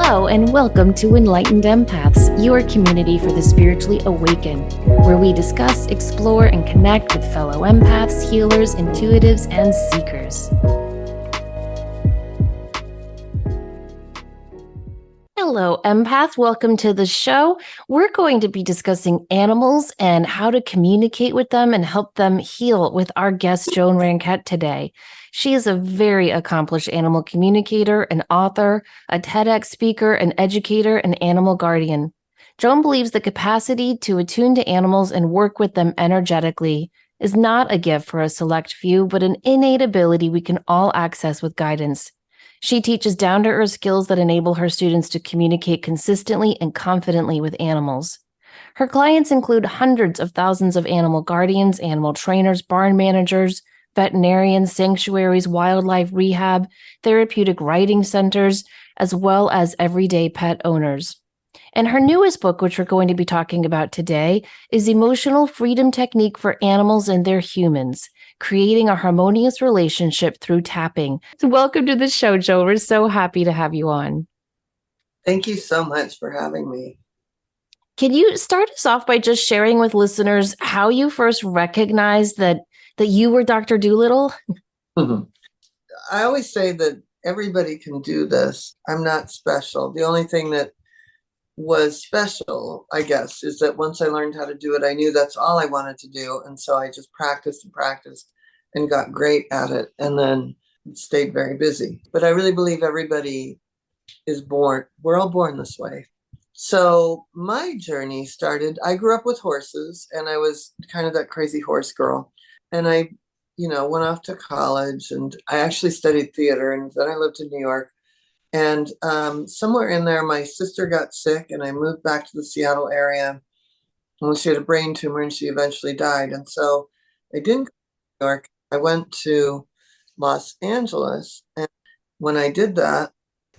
Hello and welcome to Enlightened Empaths, your community for the spiritually awakened, where we discuss, explore, and connect with fellow empaths, healers, intuitives, and seekers. Hello, empaths. Welcome to the show. We're going to be discussing animals and how to communicate with them and help them heal with our guest, Joan Ranquet, today. She is a very accomplished animal communicator, an author, a TEDx speaker, an educator, and animal guardian. Joan believes the capacity to attune to animals and work with them energetically is not a gift for a select few, but an innate ability we can all access with guidance. She teaches down-to-earth skills that enable her students to communicate consistently and confidently with animals. Her clients include hundreds of thousands of animal guardians, animal trainers, barn managers, veterinarians, sanctuaries, wildlife rehab, therapeutic riding centers, as well as everyday pet owners. And her newest book, which we're going to be talking about today, is Emotional Freedom Technique for Animals and Their Humans, Creating a Harmonious Relationship Through Tapping. So welcome to the show, Joe. We're so happy to have you on. Thank you so much for having me. Can you start us off by just sharing with listeners how you first recognized that you were Dr. Dolittle? I always say that everybody can do this. I'm not special. The only thing that was special, I guess, is that once I learned how to do it, I knew that's all I wanted to do. And so I just practiced and got great at it, and then stayed very busy. But I really believe everybody is born. We're all born this way. So my journey started, I grew up with horses, and I was kind of that crazy horse girl. And I, went off to college, and I actually studied theater, and then I lived in New York. And somewhere in there, my sister got sick, and I moved back to the Seattle area. And she had a brain tumor, and she eventually died. And so I didn't go to New York. I went to Los Angeles. And when I did that,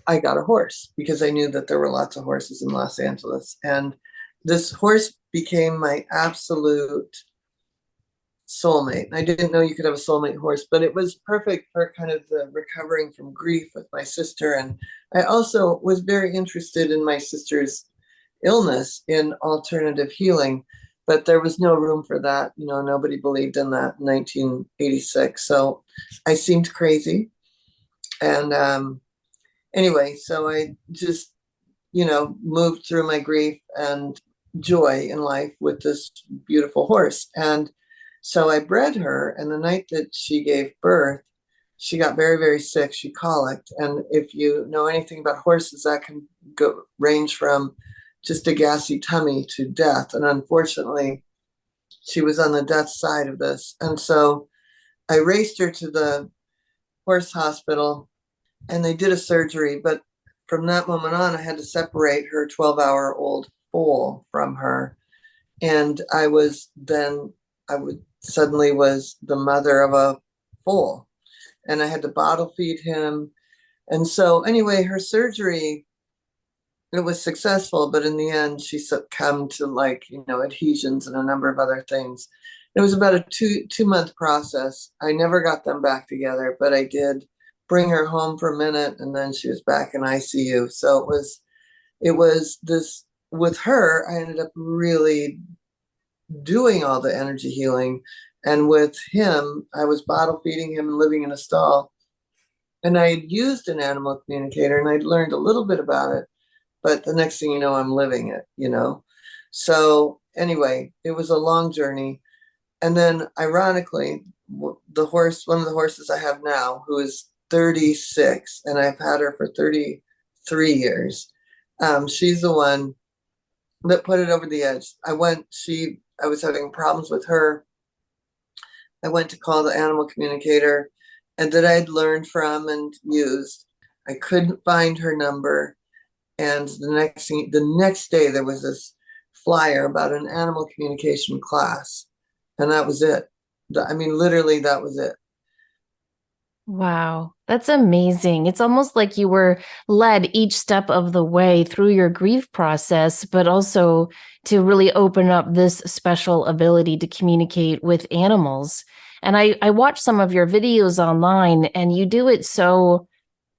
I got a horse because I knew that there were lots of horses in Los Angeles. And this horse became my absolute soulmate. I didn't know you could have a soulmate horse, but it was perfect for kind of the recovering from grief with my sister. And I also was very interested in my sister's illness in alternative healing, but there was no room for that. Nobody believed in that in 1986. So I seemed crazy. And anyway, so I just, moved through my grief and joy in life with this beautiful horse. And so I bred her, and the night that she gave birth, she got very, very sick. She colicked. And if you know anything about horses, that can range from just a gassy tummy to death. And unfortunately, she was on the death side of this. And so I raced her to the horse hospital, and they did a surgery. But from that moment on, I had to separate her 12-hour-old foal from her. And I suddenly was the mother of a foal, and I had to bottle feed him. And so anyway, her surgery, it was successful, but in the end she succumbed to adhesions and a number of other things. It was about a two-month process. I never got them back together, but I did bring her home for a minute, and then she was back in ICU. So it was this, with her, I ended up really doing all the energy healing. And with him, I was bottle feeding him and living in a stall. And I had used an animal communicator, and I'd learned a little bit about it. But the next thing you know, I'm living it, So anyway, it was a long journey. And then ironically, one of the horses I have now, who is 36, and I've had her for 33 years, she's the one that put it over the edge. I was having problems with her. I went to call the animal communicator, and that I'd learned from and used. I couldn't find her number. And the next day there was this flyer about an animal communication class. And that was it. Literally, that was it. Wow, that's amazing. It's almost like you were led each step of the way through your grief process, but also to really open up this special ability to communicate with animals. And I watched some of your videos online, and you do it so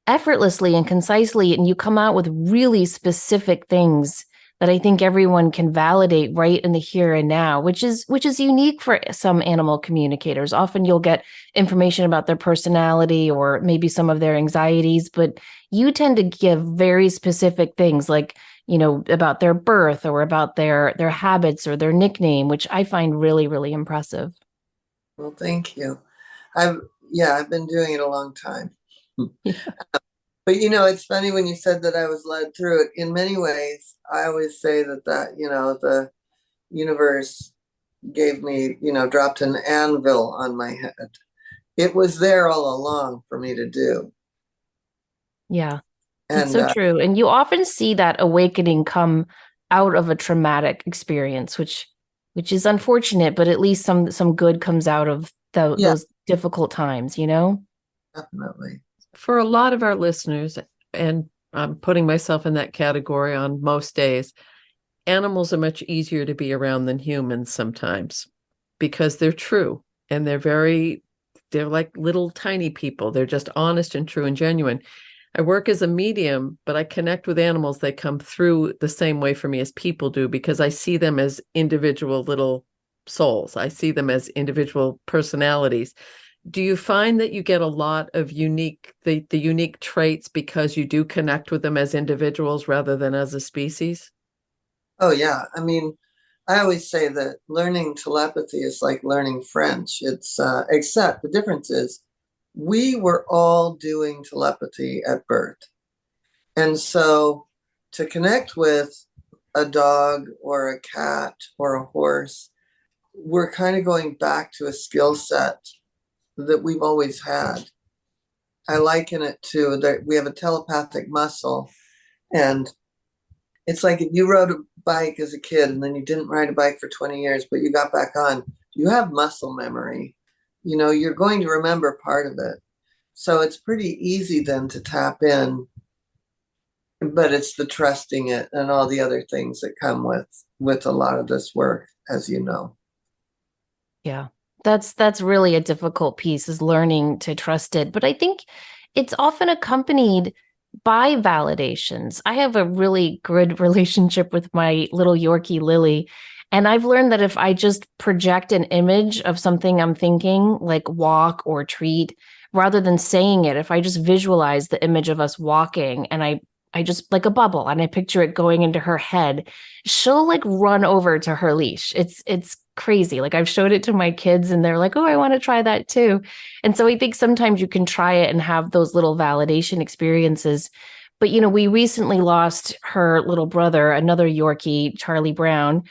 effortlessly and concisely, and you come out with really specific things that I think everyone can validate right in the here and now, which is unique for some animal communicators. Often you'll get information about their personality or maybe some of their anxieties, but you tend to give very specific things like, about their birth or about their habits or their nickname, which I find really, really impressive. Well, thank you. I've I've been doing it a long time. But it's funny when you said that I was led through it. In many ways, I always say that the universe gave me, dropped an anvil on my head. It was there all along for me to do. Yeah. That's And so true. And you often see that awakening come out of a traumatic experience, which is unfortunate, but at least some good comes out of yeah, those difficult times. definitely. For a lot of our listeners, and I'm putting myself in that category on most days, animals are much easier to be around than humans sometimes because they're true and they're like little tiny people. They're just honest and true and genuine. I work as a medium, but I connect with animals. They come through the same way for me as people do because I see them as individual little souls. I see them as individual personalities. Do you find that you get a lot of the unique traits because you do connect with them as individuals rather than as a species? Oh, yeah. I mean, I always say that learning telepathy is like learning French. It's except the difference is we were all doing telepathy at birth. And so to connect with a dog or a cat or a horse, we're kind of going back to a skill set that we've always had. I liken it to that we have a telepathic muscle, and it's like if you rode a bike as a kid and then you didn't ride a bike for 20 years, but you got back on, you have muscle memory. You're going to remember part of it. So it's pretty easy then to tap in, but it's the trusting it and all the other things that come with a lot of this work, as you know. Yeah. That's really a difficult piece is learning to trust it. But I think it's often accompanied by validations. I have a really good relationship with my little Yorkie Lily. And I've learned that if I just project an image of something I'm thinking, like walk or treat, rather than saying it, if I just visualize the image of us walking and I just like a bubble and I picture it going into her head, she'll like run over to her leash. It's crazy. Like I've showed it to my kids and they're like, "Oh, I want to try that too." And so I think sometimes you can try it and have those little validation experiences. But we recently lost her little brother, another Yorkie, Charlie Brown,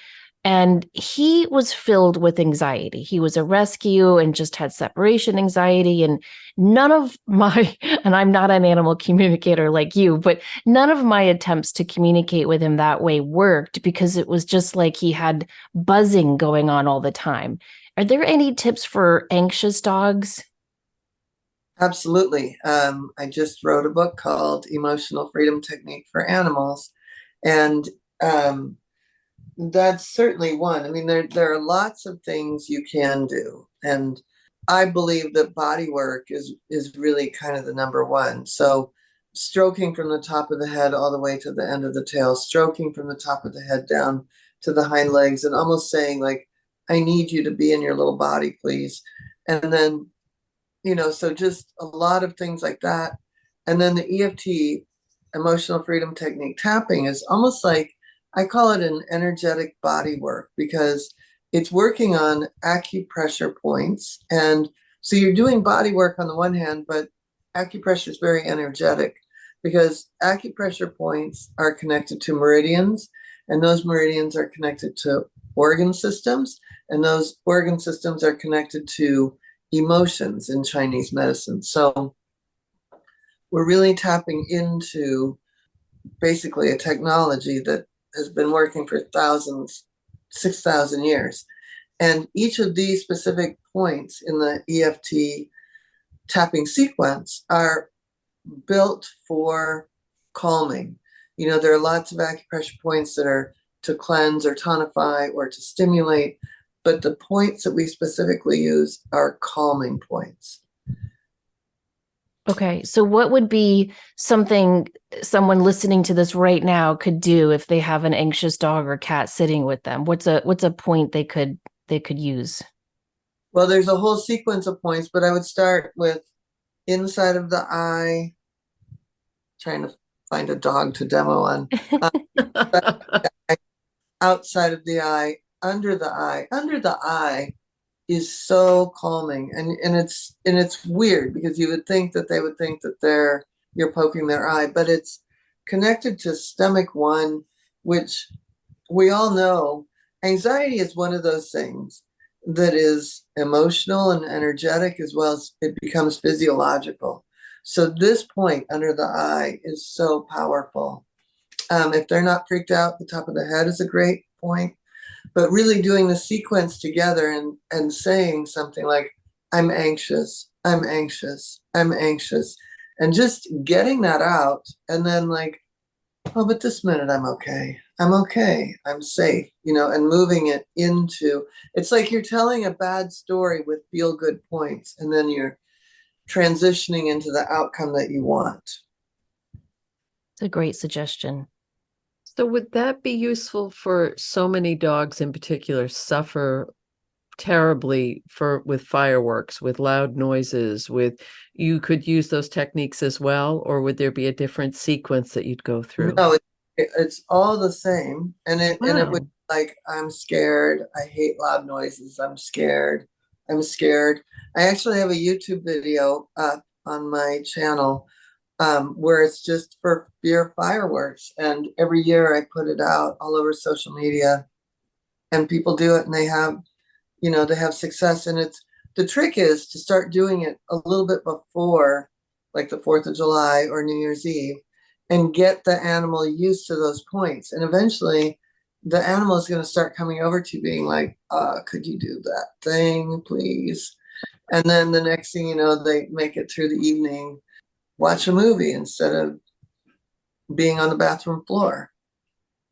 and he was filled with anxiety. He was a rescue and just had separation anxiety. And none of my, and I'm not an animal communicator like you, but none of my attempts to communicate with him that way worked because it was just like he had buzzing going on all the time. Are there any tips for anxious dogs? Absolutely. I just wrote a book called Emotional Freedom Technique for Animals. And that's certainly one. I mean, there are lots of things you can do. And I believe that body work is really kind of the number one. So stroking from the top of the head all the way to the end of the tail, stroking from the top of the head down to the hind legs, and almost saying like, I need you to be in your little body, please. And then, so just a lot of things like that. And then the EFT, emotional freedom technique tapping, is almost like I call it an energetic body work because it's working on acupressure points. And so you're doing body work on the one hand, but acupressure is very energetic because acupressure points are connected to meridians, and those meridians are connected to organ systems, and those organ systems are connected to emotions in Chinese medicine. So we're really tapping into basically a technology that has been working for 6,000 years. And each of these specific points in the EFT tapping sequence are built for calming. There are lots of acupressure points that are to cleanse or tonify or to stimulate, but the points that we specifically use are calming points. Okay. So what would be something someone listening to this right now could do if they have an anxious dog or cat sitting with them? What's a point they could use? Well, there's a whole sequence of points, but I would start with inside of the eye, trying to find a dog to demo on. Outside of the eye, under the eye. Under the eye is so calming, and it's weird because you would think that they would think that you're poking their eye, but it's connected to stomach one, which we all know anxiety is one of those things that is emotional and energetic as well as it becomes physiological. So this point under the eye is so powerful. If they're not freaked out, the top of the head is a great point. But really doing the sequence together and saying something like, I'm anxious, I'm anxious, I'm anxious, and just getting that out. And then like, oh, but this minute I'm okay. I'm okay. I'm safe, and moving it into, it's like you're telling a bad story with feel good points, and then you're transitioning into the outcome that you want. It's a great suggestion. So would that be useful for so many dogs in particular suffer terribly with fireworks, with loud noises, you could use those techniques as well, or would there be a different sequence that you'd go through? No, it's all the same. And it would Wow. like, I'm scared. I hate loud noises. I'm scared. I'm scared. I actually have a YouTube video up on my channel where it's just for fear of fireworks. And every year I put it out all over social media, and people do it, and they have success. And the trick is to start doing it a little bit before, like the 4th of July or New Year's Eve, and get the animal used to those points. And eventually the animal is going to start coming over to you being like, could you do that thing, please? And then the next thing you know, they make it through the evening, watch a movie instead of being on the bathroom floor.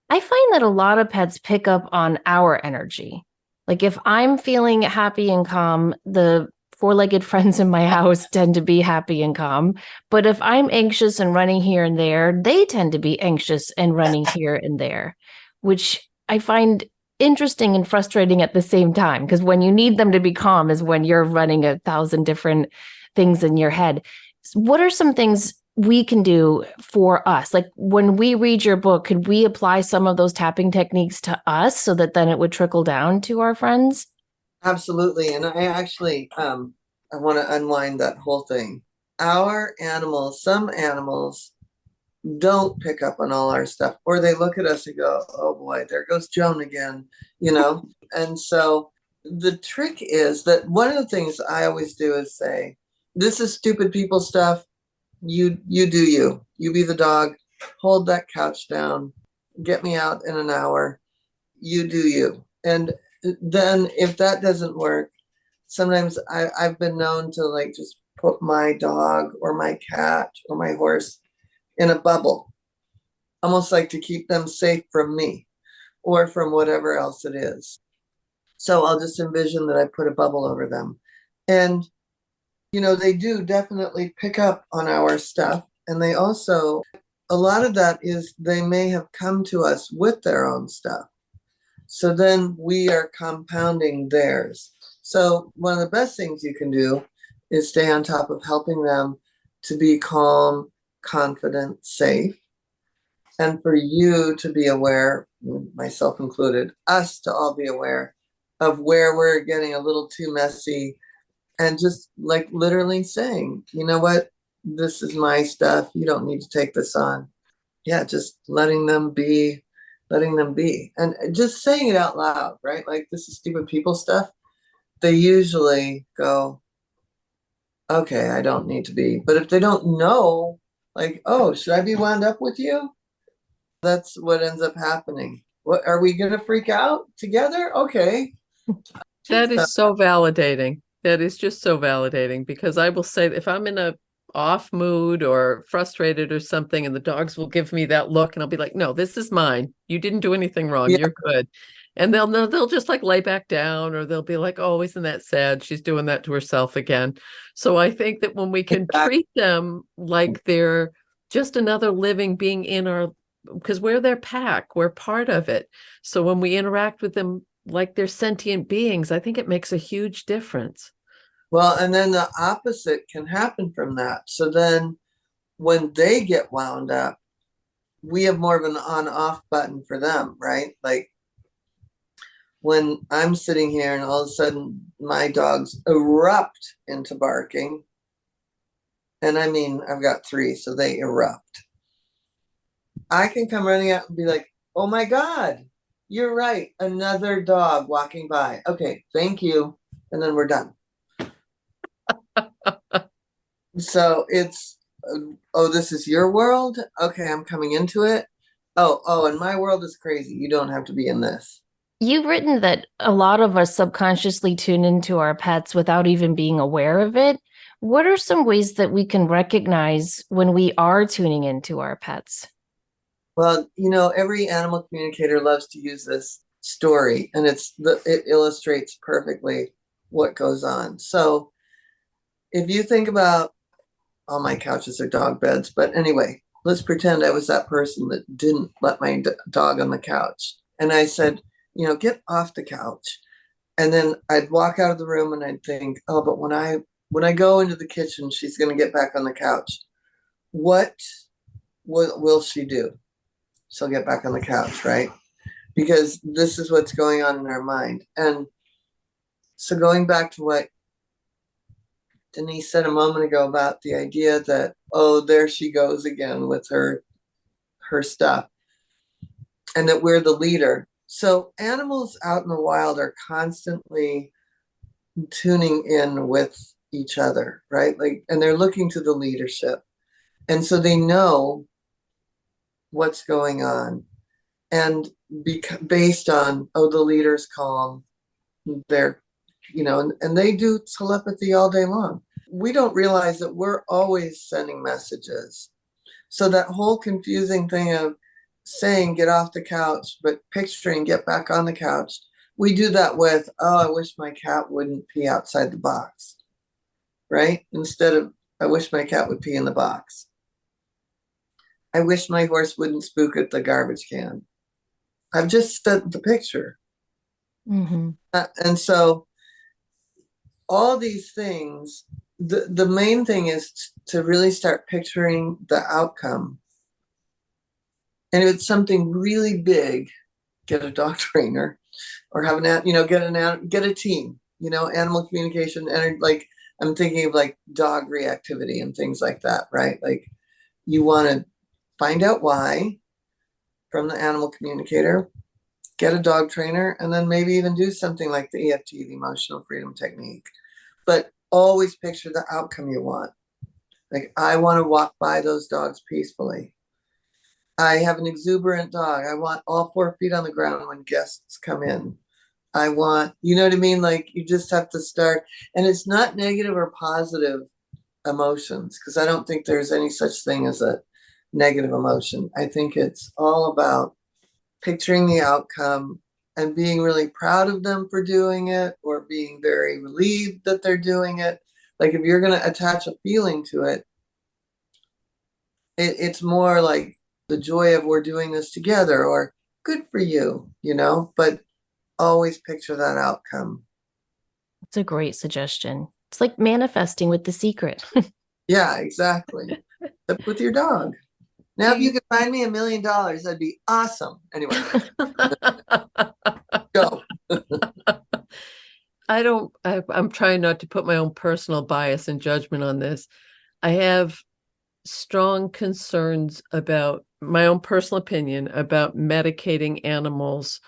I find that a lot of pets pick up on our energy. Like if I'm feeling happy and calm, the four-legged friends in my house tend to be happy and calm. But if I'm anxious and running here and there, they tend to be anxious and running here and there, which I find interesting and frustrating at the same time. Because when you need them to be calm is when you're running 1,000 different things in your head. What are some things we can do for us? Like when we read your book, could we apply some of those tapping techniques to us so that then it would trickle down to our friends? Absolutely. And I actually, I want to unwind that whole thing. Some animals don't pick up on all our stuff, or they look at us and go, oh boy, there goes Joan again, And so the trick is that one of the things I always do is say, this is stupid people stuff. You do you be the dog, hold that couch down, get me out in an hour, you do you. And then if that doesn't work, sometimes I've been known to like just put my dog or my cat or my horse in a bubble, almost like to keep them safe from me or from whatever else it is. So I'll just envision that I put a bubble over them. And they do definitely pick up on our stuff. And they also, a lot of that is they may have come to us with their own stuff. So then we are compounding theirs. So one of the best things you can do is stay on top of helping them to be calm, confident, safe. And for you to be aware, myself included, us to all be aware of where we're getting a little too messy, and just like literally saying, you know what, this is my stuff. You don't need to take this on. Yeah, just letting them be. And just saying it out loud, right? Like, this is stupid people stuff. They usually go, okay, I don't need to be. But if they don't know, like, oh, should I be wound up with you? That's what ends up happening. What, are we going to freak out together? Okay. That is so validating. That is just so validating, because I will say if I'm in a off mood or frustrated or something, and the dogs will give me that look, and I'll be like, no, this is mine. You didn't do anything wrong. Yeah. You're good. And they'll just like lay back down, or they'll be like, oh, isn't that sad? She's doing that to herself again. So I think that when we can treat them like they're just another living being in our, because we're their pack, we're part of it. So when we interact with them like they're sentient beings, I think it makes a huge difference. Well, and then the opposite can happen from that. So then when they get wound up, we have more of an on-off button for them, right? Like when I'm sitting here and all of a sudden my dogs erupt into barking, and I mean, I've got 3, so they erupt. I can come running out and be like, oh my God, you're right. Another dog walking by. Okay, thank you. And then we're done. So it's, oh, this is your world? Okay, I'm coming into it. Oh, and my world is crazy. You don't have to be in this. You've written that a lot of us subconsciously tune into our pets without even being aware of it. What are some ways that we can recognize when we are tuning into our pets? Well, every animal communicator loves to use this story, and it illustrates perfectly what goes on. So if you think about, all my couches are dog beds, but anyway, let's pretend I was that person that didn't let my dog on the couch. And I said, get off the couch. And then I'd walk out of the room and I'd think, oh, but when I go into the kitchen, she's going to get back on the couch. What will she do? She'll get back on the couch, right? Because this is what's going on in our mind. And so going back to what Denise said a moment ago about the idea that, oh, there she goes again with her stuff, and that we're the leader. So animals out in the wild are constantly tuning in with each other, right? Like, and they're looking to the leadership. And so they know what's going on. And based on, oh, the leader's calm, they're, and they do telepathy all day long. We don't realize that we're always sending messages. So that whole confusing thing of saying get off the couch, but picturing get back on the couch, we do that with, oh, I wish my cat wouldn't pee outside the box, right? Instead of, I wish my cat would pee in the box. I wish my horse wouldn't spook at the garbage can. I've just sent the picture. Mm-hmm. And so all these things, the main thing is to really start picturing the outcome. And if it's something really big, get a dog trainer or have get a team, animal communication. And like, I'm thinking of like dog reactivity and things like that, right? Like you want to find out why from the animal communicator, get a dog trainer, and then maybe even do something like the EFT, the emotional freedom technique. But always picture the outcome you want. Like, I want to walk by those dogs peacefully. I have an exuberant dog. I want all 4 feet on the ground when guests come in. I want, you know what I mean? Like, you just have to start. And it's not negative or positive emotions, because I don't think there's any such thing as a negative emotion. I think it's all about picturing the outcome and being really proud of them for doing it, or being very relieved that they're doing it. Like, if you're going to attach a feeling to it, it's more like the joy of we're doing this together, or good for you, but always picture that outcome. It's a great suggestion. It's like manifesting with The Secret. Yeah, exactly. Except with your dog. Now, if you could find me $1 million, that'd be awesome. Anyway, go. I'm trying not to put my own personal bias and judgment on this. I have strong concerns about my own personal opinion about medicating animals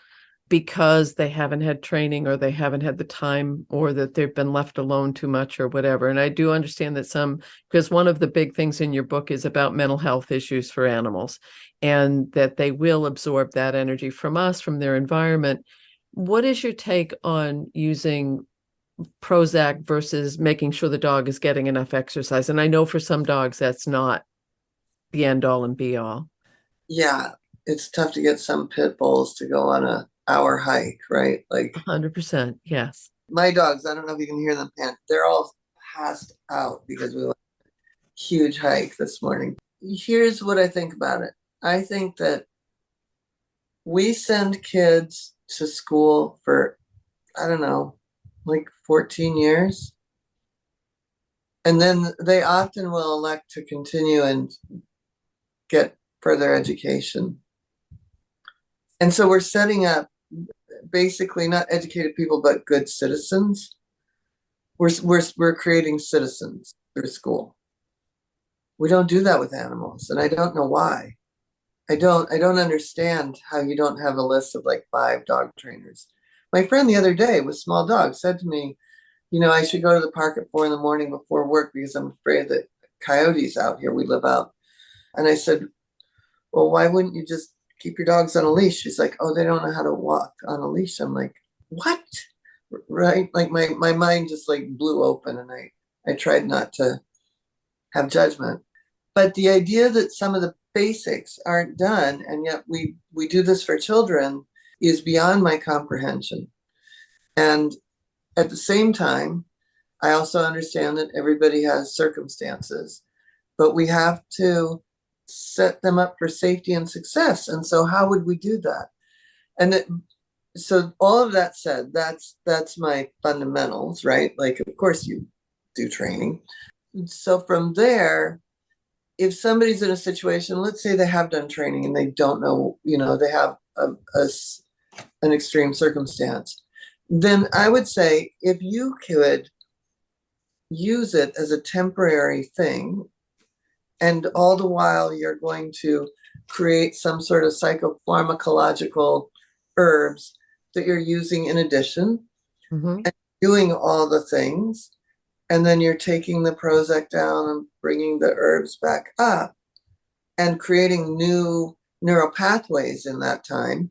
because they haven't had training, or they haven't had the time, or that they've been left alone too much, or whatever. And I do understand that because one of the big things in your book is about mental health issues for animals, and that they will absorb that energy from us, from their environment. What is your take on using Prozac versus making sure the dog is getting enough exercise? And I know for some dogs, that's not the end all and be all. Yeah, it's tough to get some pit bulls to go on a hour hike, right? Like 100%. Yes. my dogs, I don't know if you can hear them pant. They're all passed out because we went a huge hike this morning. Here's what I think about it. I think that we send kids to school for, I don't know, like 14 years. And then they often will elect to continue and get further education. And so we're setting up basically not educated people, but good citizens. We're creating citizens through school. We don't do that with animals, and I don't know why. I don't understand how you don't have a list of like 5 dog trainers. My friend the other day with small dogs said to me, I should go to the park at 4 a.m. before work because I'm afraid that coyotes out here. We live out. And I said, well, why wouldn't you just keep your dogs on a leash? She's like, oh, they don't know how to walk on a leash. I'm like, what? Right? Like my mind just like blew open, and I tried not to have judgment. But the idea that some of the basics aren't done, and yet we do this for children, is beyond my comprehension. And at the same time, I also understand that everybody has circumstances, but we have to set them up for safety and success. And so how would we do that? And so all of that said, that's my fundamentals, right? Like, of course you do training. So from there, if somebody's in a situation, let's say they have done training and they don't know, they have an extreme circumstance, then I would say if you could use it as a temporary thing, and all the while you're going to create some sort of psychopharmacological herbs that you're using in addition, and doing all the things, and then you're taking the Prozac down and bringing the herbs back up and creating new neural pathways in that time,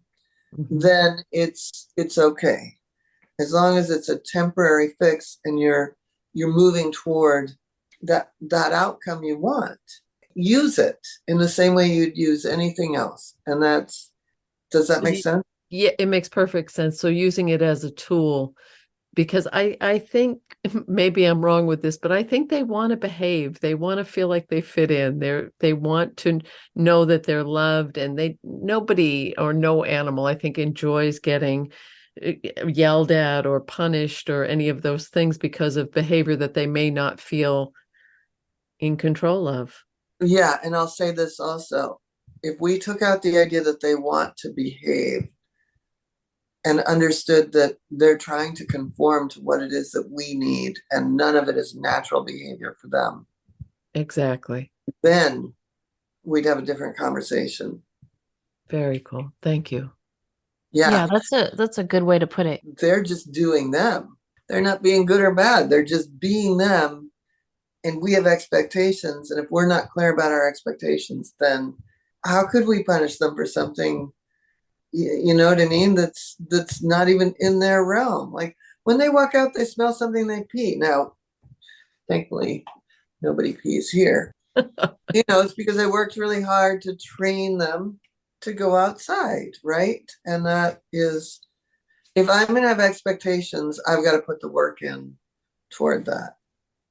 then it's okay. As long as it's a temporary fix and you're moving toward that outcome you want. Use it in the same way you'd use anything else. And does that make sense? Yeah, it makes perfect sense. So using it as a tool, because I think maybe I'm wrong with this, but I think they want to behave. They want to feel like they fit in. They want to know that they're loved, and nobody or no animal, I think, enjoys getting yelled at or punished or any of those things because of behavior that they may not feel in control of. Yeah, and I'll say this also. If we took out the idea that they want to behave and understood that they're trying to conform to what it is that we need, and none of it is natural behavior for them. Exactly. Then we'd have a different conversation. Very cool. Thank you. Yeah, that's a good way to put it. They're just doing them. They're not being good or bad. They're just being them. And we have expectations. And if we're not clear about our expectations, then how could we punish them for something, you know what I mean? That's not even in their realm. Like when they walk out, they smell something, they pee. Now, thankfully, nobody pees here. It's because I worked really hard to train them to go outside, right? And that is, if I'm going to have expectations, I've got to put the work in toward that.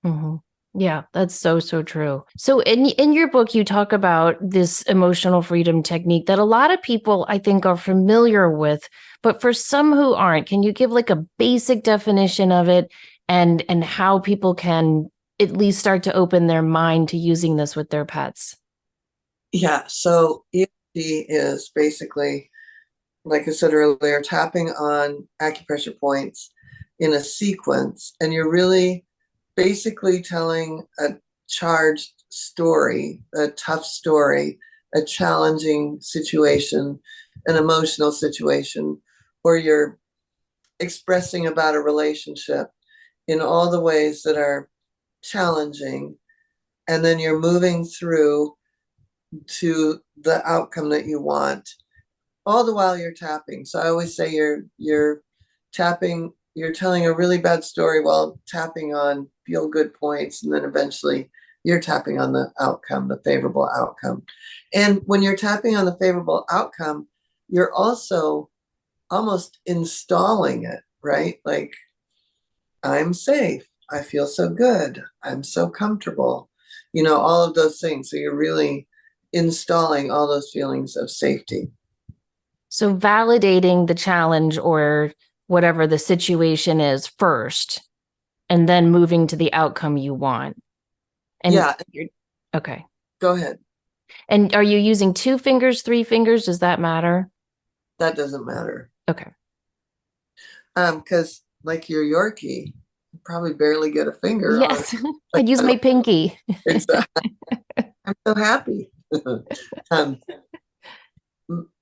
Mm-hmm. Yeah, that's so true. So in your book, you talk about this emotional freedom technique that a lot of people, I think, are familiar with, but for some who aren't, can you give like a basic definition of it and how people can at least start to open their mind to using this with their pets? Yeah, so EFT is basically, like I said earlier, tapping on acupressure points in a sequence, and you're really basically telling a charged story, a tough story, a challenging situation, an emotional situation, or you're expressing about a relationship in all the ways that are challenging, and then you're moving through to the outcome that you want, all the while you're tapping. So I always say you're tapping, you're telling a really bad story while tapping on feel good points, and then eventually you're tapping on the outcome, the favorable outcome. And when you're tapping on the favorable outcome, you're also almost installing it, right? Like, I'm safe. I feel so good. I'm so comfortable. All of those things. So you're really installing all those feelings of safety. So validating the challenge or whatever the situation is first, and then moving to the outcome you want. And Yeah. okay. Go ahead. And are you using 2 fingers, 3 fingers? Does that matter? That doesn't matter. Okay. Because like your Yorkie, you probably barely get a finger on Yes. I'd use my pinky. Exactly. I'm so happy. um,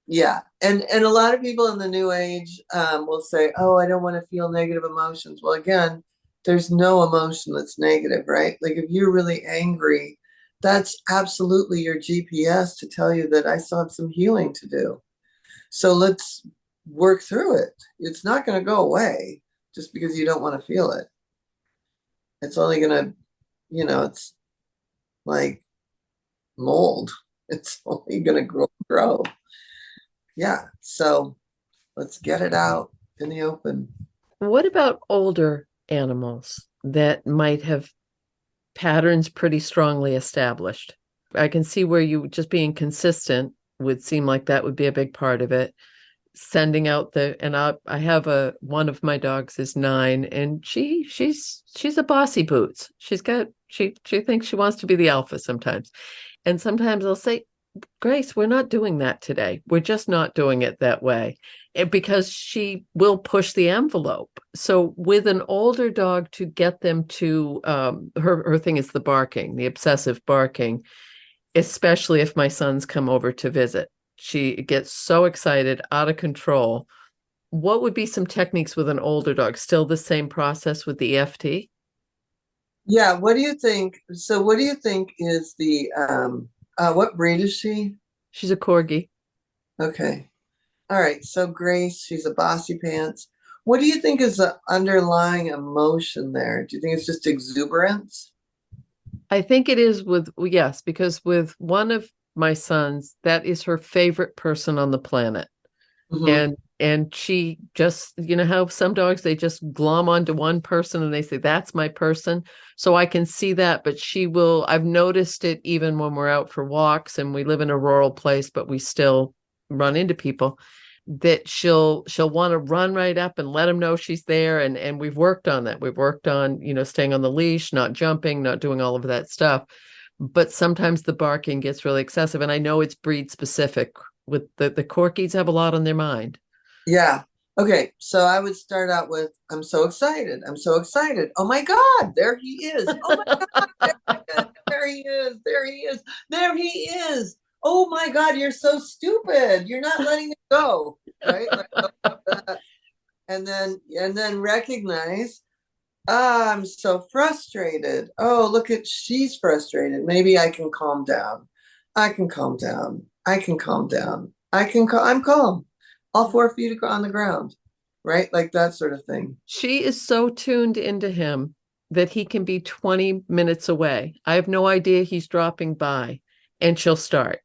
yeah. And a lot of people in the new age will say, oh, I don't want to feel negative emotions. Well, again, there's no emotion that's negative, right? Like if you're really angry, that's absolutely your GPS to tell you that I still have some healing to do. So let's work through it. It's not going to go away just because you don't want to feel it. It's only going to, it's like mold. It's only going to grow. Yeah. So let's get it out in the open. What about older animals that might have patterns pretty strongly established? I can see where you just being consistent would seem like that would be a big part of it. Sending out I have one of my dogs is 9, and she's a bossy boots. She thinks she wants to be the alpha sometimes. And sometimes I'll say, Grace, we're not doing that today. We're just not doing it that way. Because she will push the envelope. So with an older dog, to get them to her thing is the barking, the obsessive barking, especially if my sons come over to visit. She gets so excited, out of control. What would be some techniques with an older dog? Still the same process with the EFT? Yeah. What do you think? So what do you think is the, what breed is she? She's a corgi. Okay. All right. So Grace, she's a bossy pants. What do you think is the underlying emotion there? Do you think it's just exuberance? I think it is yes, because with one of my sons, that is her favorite person on the planet. Mm-hmm. And she just, how some dogs, they just glom onto one person and they say, that's my person. So I can see that, but I've noticed it even when we're out for walks and we live in a rural place, but we still run into people, that she'll want to run right up and let them know she's there. And we've worked on that. We've worked on, staying on the leash, not jumping, not doing all of that stuff. But sometimes the barking gets really excessive. And I know it's breed specific. With the corgis have a lot on their mind. Yeah. Okay. So I would start out with, I'm so excited. I'm so excited. Oh my God, there he is. Oh my God, there he is. There he is. There he is. Oh my God, you're so stupid. You're not letting it go. Right. And then recognize, I'm so frustrated. Oh, look at, she's frustrated. Maybe I can calm down. I can calm down. I can calm down. I'm calm. All 4 feet on the ground, right? Like that sort of thing. She is so tuned into him that he can be 20 minutes away. I have no idea he's dropping by, and she'll start.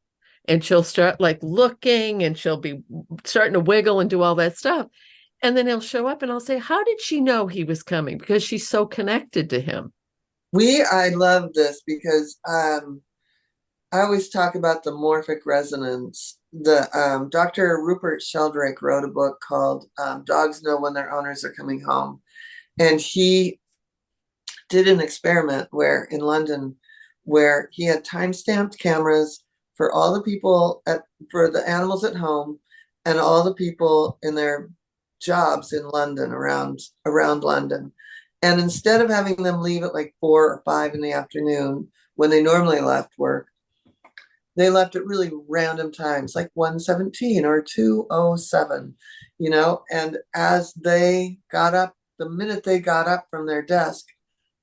And she'll start like looking, and she'll be starting to wiggle and do all that stuff. And then he'll show up and I'll say, how did she know he was coming? Because she's so connected to him. I love this because I always talk about the morphic resonance. The Dr. Rupert Sheldrake wrote a book called Dogs Know When Their Owners Are Coming Home. And he did an experiment in London where he had time-stamped cameras for all the people for the animals at home and all the people in their jobs in London, around London. And instead of having them leave at like 4 or 5 in the afternoon when they normally left work, they left at really random times, like 1:17 or 2:07, and as they got up, the minute they got up from their desk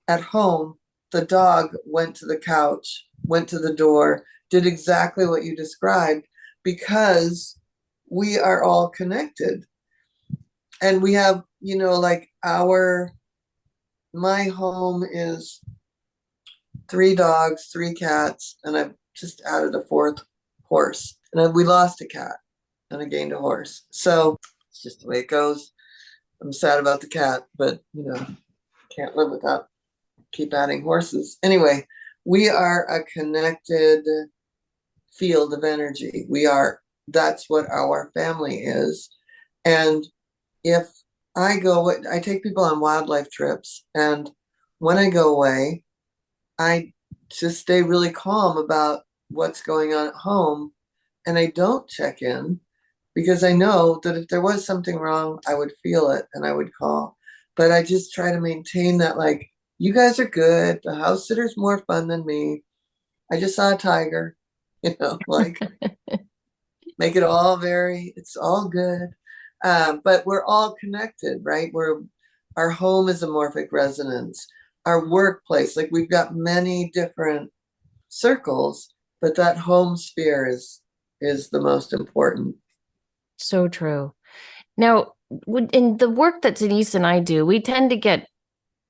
at home, the dog went to the couch, went to the door, did exactly what you described, because we are all connected. And we have, like my home is 3 dogs, 3 cats, and I've just added a 4th horse. And we lost a cat and I gained a horse. So It's just the way it goes. I'm sad about the cat, but can't live without keep adding horses. Anyway, we are a connected field of energy. That's what our family is. And if I take people on wildlife trips, and when I go away, I just stay really calm about what's going on at home, and I don't check in because I know that if there was something wrong, I would feel it and I would call. But I just try to maintain that, like, you guys are good. The house sitter's more fun than me. I just saw a tiger, like make it all it's all good. But we're all connected, right? Our home is a morphic resonance. Our workplace, like we've got many different circles, but that home sphere is the most important. So true. Now, in the work that Denise and I do, we tend to get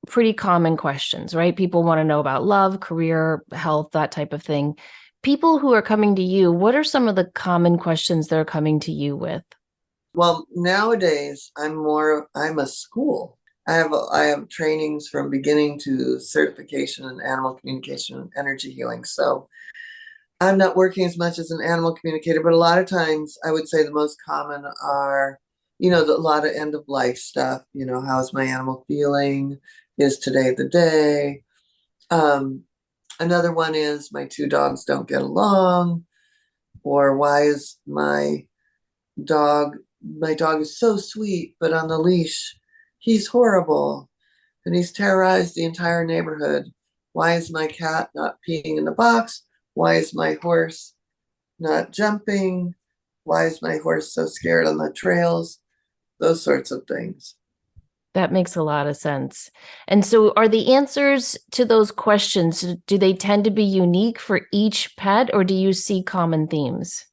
pretty common questions, right? People want to know about love, career, health, that type of thing. People who are coming to you, what are some of the common questions they're coming to you with? Well, nowadays I'm a school. I have trainings from beginning to certification in animal communication and energy healing. So I'm not working as much as an animal communicator, but a lot of times I would say the most common are, a lot of end of life stuff. How's my animal feeling? Is today the day? Another one is my two dogs don't get along, or why is dog my dog is so sweet, but on the leash, he's horrible and he's terrorized the entire neighborhood. Why is my cat not peeing in the box? Why is my horse not jumping? Why is my horse so scared on the trails? Those sorts of things. That makes a lot of sense. And so are the answers to those questions, do they tend to be unique for each pet, or do you see common themes?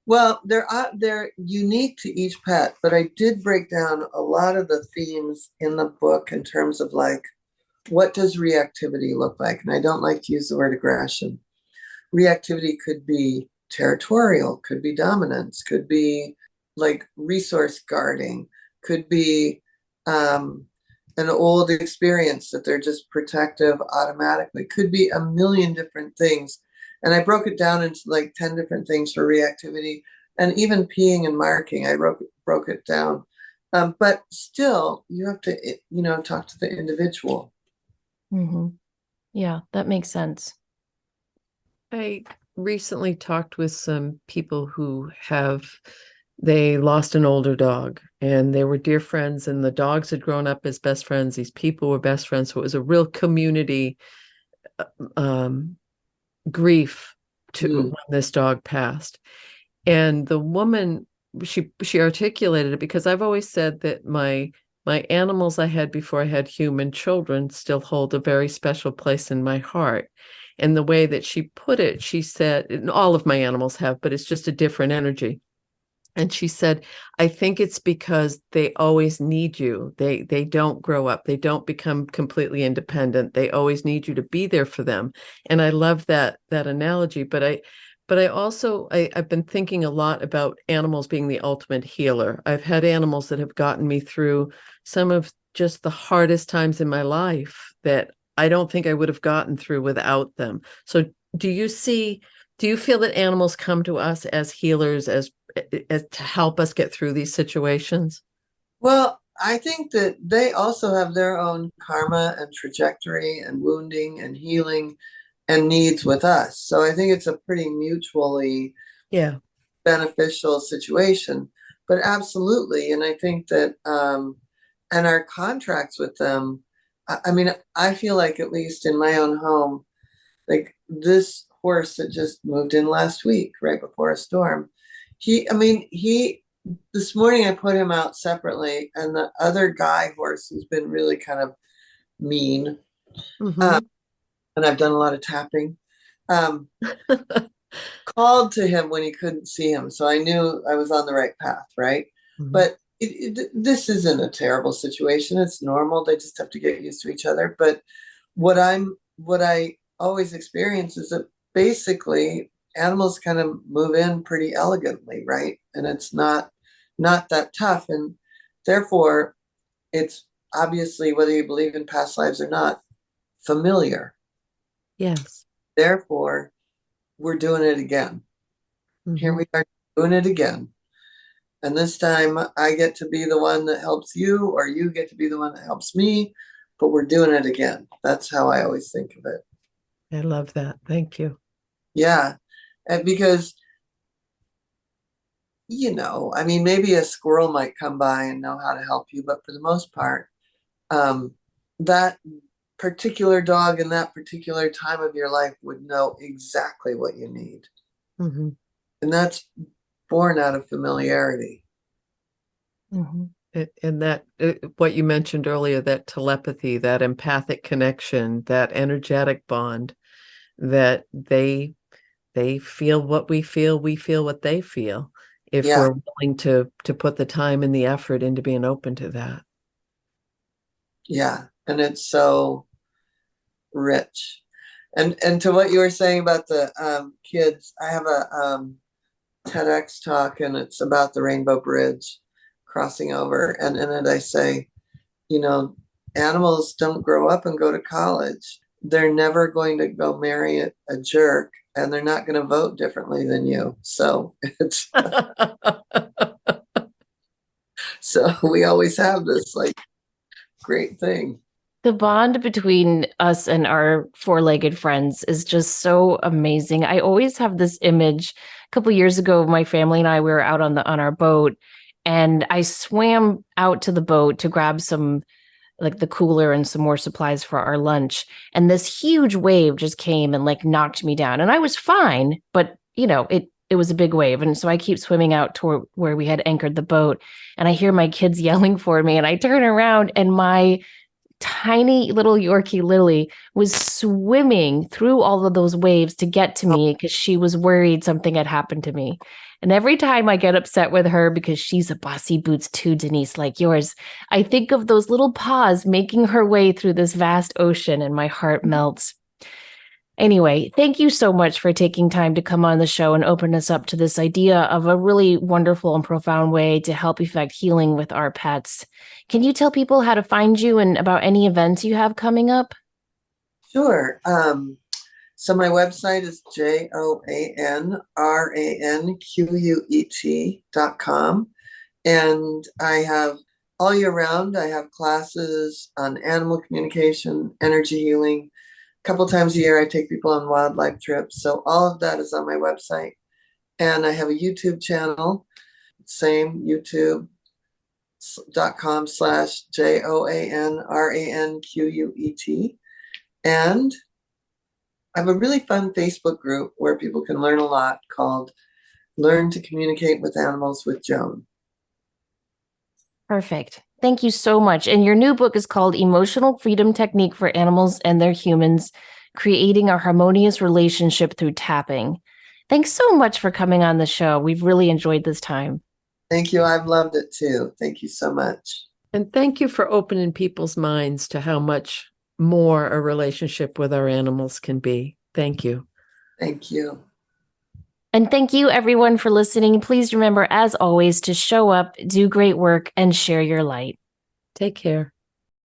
Well, they're unique to each pet, but I did break down a lot of the themes in the book in terms of, like, what does reactivity look like? And I don't like to use the word aggression. Reactivity could be territorial, could be dominance, could be like resource guarding, could be an old experience that they're just protective automatically, could be a million different things. And I broke it down into like 10 different things for reactivity, and even peeing and marking, I broke it down. But still, you have to, talk to the individual. Mm-hmm. Yeah, that makes sense. I recently talked with some people who they lost an older dog, and they were dear friends, and the dogs had grown up as best friends. These people were best friends. So it was a real community grief when this dog passed. And the woman, she articulated it, because I've always said that my animals I had before I had human children still hold a very special place in my heart. And the way that she put it, she said, and all of my animals have, but it's just a different energy. And she said, I think it's because they always need you. They don't grow up. They don't become completely independent. They always need you to be there for them. And I love that analogy. But I've been thinking a lot about animals being the ultimate healer. I've had animals that have gotten me through some of just the hardest times in my life that I don't think I would have gotten through without them. So do you feel that animals come to us as healers, as to help us get through these situations? Well, I think that they also have their own karma and trajectory and wounding and healing and needs with us. So I think it's a pretty mutually beneficial situation. But absolutely, and I think that and our contracts with them, I mean, I feel like, at least in my own home, like this horse that just moved in last week, right before a storm, he this morning I put him out separately, and the other guy horse, who's been really kind of mean, Mm-hmm. and I've done a lot of tapping, called to him when he couldn't see him. So I knew I was on the right path, right? Mm-hmm. But this isn't a terrible situation. It's normal. They just have to get used to each other. But what I always experience is that basically animals kind of move in pretty elegantly, right? And it's not not that tough. And therefore, it's obviously, whether you believe in past lives or not, familiar. Yes. Therefore, we're doing it again. Here we are doing it again. And this time I get to be the one that helps you, or you get to be the one that helps me, but we're doing it again. That's how I always think of it. I love that. Thank you. Yeah. And because, I mean, maybe a squirrel might come by and know how to help you, but for the most part, that particular dog in that particular time of your life would know exactly what you need. Mm-hmm. And that's born out of familiarity. Mm-hmm. And that, what you mentioned earlier, that telepathy, that empathic connection, that energetic bond, that they feel what we feel what they feel, if we're willing to put the time and the effort into being open to that. Yeah. And it's so rich. And to what you were saying about the kids, I have a TEDx talk, and it's about the Rainbow Bridge crossing over. And in it, I say, animals don't grow up and go to college. They're never going to go marry a jerk, and they're not going to vote differently than you. So it's so we always have this like great thing. The bond between us and our four-legged friends is just so amazing. I always have this image. A couple of years ago, my family and I, we were out on our boat, and I swam out to the boat to grab some, like the cooler and some more supplies for our lunch. And this huge wave just came and like knocked me down. And I was fine, but it was a big wave. And so I keep swimming out toward where we had anchored the boat, and I hear my kids yelling for me, and I turn around, and my tiny little Yorkie Lily was swimming through all of those waves to get to me because she was worried something had happened to me. And every time I get upset with her because she's a bossy boots too, Denise, like yours, I think of those little paws making her way through this vast ocean, and my heart melts. Anyway, thank you so much for taking time to come on the show and open us up to this idea of a really wonderful and profound way to help effect healing with our pets. Can you tell people how to find you and about any events you have coming up? Sure. So my website is JoanRanquet.com. And I have all year round, I have classes on animal communication, energy healing. A couple times a year, I take people on wildlife trips. So all of that is on my website. And I have a YouTube channel, same youtube.com/JoanRanquet. And I have a really fun Facebook group where people can learn a lot called Learn to Communicate with Animals with Joan. Perfect. Thank you so much. And your new book is called Emotional Freedom Technique for Animals and Their Humans, Creating a Harmonious Relationship Through Tapping. Thanks so much for coming on the show. We've really enjoyed this time. Thank you. I've loved it too. Thank you so much. And thank you for opening people's minds to how much more a relationship with our animals can be. Thank you. Thank you. And thank you, everyone, for listening. Please remember, as always, to show up, do great work, and share your light. Take care.